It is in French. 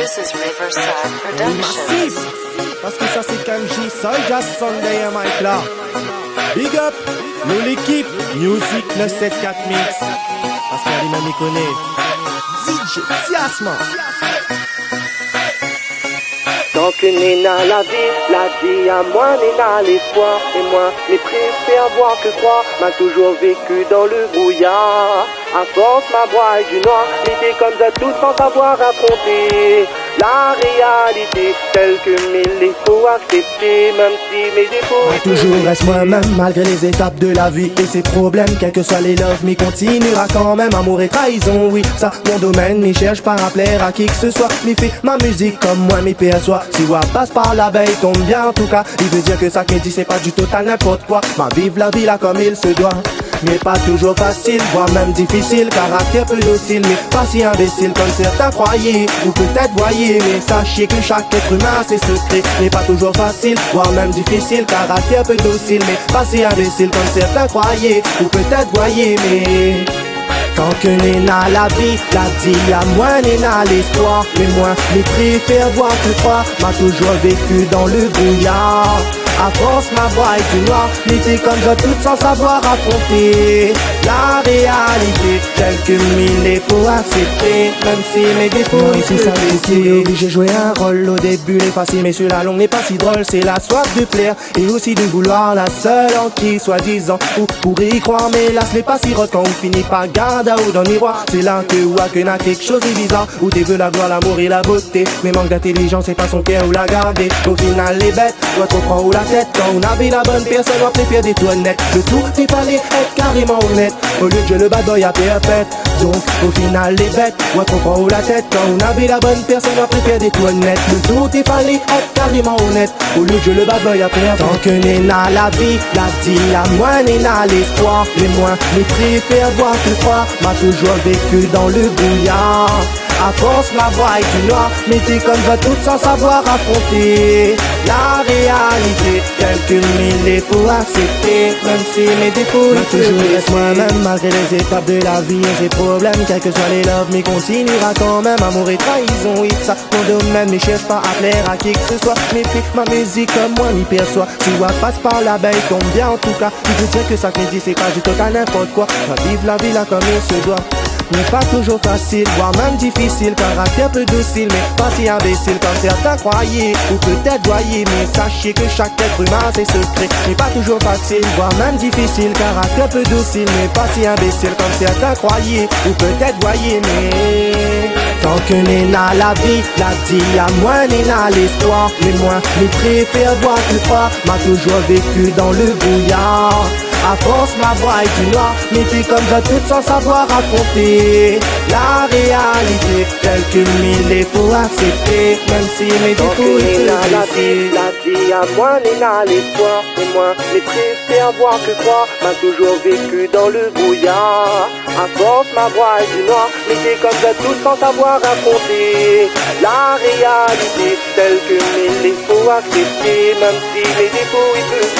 This is Riverside Productions. Massif, parce que ça c'est Kanji, Soldier Sunday et Mike là. Big up, nous l'équipe, Music 974 Mix. Parce qu'elle m'a connaît. DJ Tiasma. Tant que Nena la vie à moi Nena l'espoir. Et moi, les préfère voir que croire, m'a toujours vécu dans le brouillard. À force ma voix est du noir, j'étais comme ça tout sans savoir affronter la réalité telle que il faut accepter, même si mes défauts. Toujours reste moi-même malgré les étapes de la vie et ses problèmes, quels que soient les loves, mais continuera quand même. Amour et trahison, oui, ça mon domaine, mais cherche pas à plaire à qui que ce soit, mais fait ma musique comme moi m'y perçoit. Si wa passe par la veille, tombe bien en tout cas. Il veut dire que ça que me dit c'est pas du total n'importe quoi. Ma vive la vie là comme il se doit, mais pas toujours facile, voire même difficile. Caractère peu docile, mais pas si imbécile comme certains croyaient, ou peut-être voyaient. Mais sachez que chaque être humain a ses secrets, mais pas toujours facile, voire même difficile. Caractère peu docile, mais pas si imbécile comme certains croyaient, ou peut-être voyaient. Mais tant que Nena la vie l'a dit à moi Nena l'espoir. Mais moi, les préfère voir que croire, m'a toujours vécu dans le brouillard. À force ma voix est du noir, n'était comme ça tout sans savoir affronter la réalité telle que il faut accepter, même si mes défauts ici ça décide. J'ai joué un rôle au début, les facile, mais sur la longue n'est pas si drôle. C'est la soif de plaire et aussi de vouloir la seule en qui soi-disant ou pour y croire. Mais là ce n'est pas si rose quand on finit par garder ou dans le miroir. C'est là que n'a quelque chose de bizarre, où t'es veux la gloire, l'amour et la beauté, mais manque d'intelligence c'est pas son cœur ou la garder. Au final les bêtes doit comprendre où la tête. Quand on avait la bonne personne, on préfère des tout honnêtes. Le tout, il fallait être carrément honnête, au lieu de jouer le bad boy à perpète. Donc, au final, les bêtes, on comprend où la tête. Quand on avait la bonne personne, on préfère des tout honnêtes. Le tout, il fallait être carrément honnête, au lieu de jouer le bad boy à perpète. Tant que Nena la vie l'a dit à moi Nena l'espoir. Mais moi, les préfère voir que croire, m'a toujours vécu dans le brouillard. À force ma voix est du noir, mais t'es comme ça tout sans savoir affronter la réalité telle que il faut accepter, même si mes défauts il toujours reste moi-même malgré les étapes de la vie et ses problèmes, quels que soient les loves, mais continuera quand même. Amour et trahison, oui ça mon domaine, mais cherche pas à plaire à qui que ce soit, mais fais ma musique comme moi m'y perçoit. Si wa passe par la baie, tombe bien en tout cas. Il veut dire que ça que me dit c'est pas du total n'importe quoi. Va vivre la vie là comme il se doit, mais pas toujours facile, voire même difficile. Caractère peu docile, mais pas si imbécile comme certains croyaient, ou peut-être voyaient. Mais sachez que chaque être humain a ses secrets, mais pas toujours facile, voire même difficile. Caractère peu docile, mais pas si imbécile comme certains croyaient, ou peut-être voyaient. Mais tant que Nena la vie l'a dit à moi Nena l'espoir. Mais moi, les préfère voir que croire, m'a toujours vécu dans le brouillard. À force ma voix est du noir, mais t'es comme ça tout sans savoir affronter la réalité telle que il faut accepter, même si mes défauts il la vie à moi Nena l'espoir. Et moi, les préfère voir que croire, m'a toujours vécu dans le brouillard. À force ma voix est du noir, mais t'es comme ça tout sans savoir affronter la réalité telle que il faut accepter, même si mes défauts ils peuvent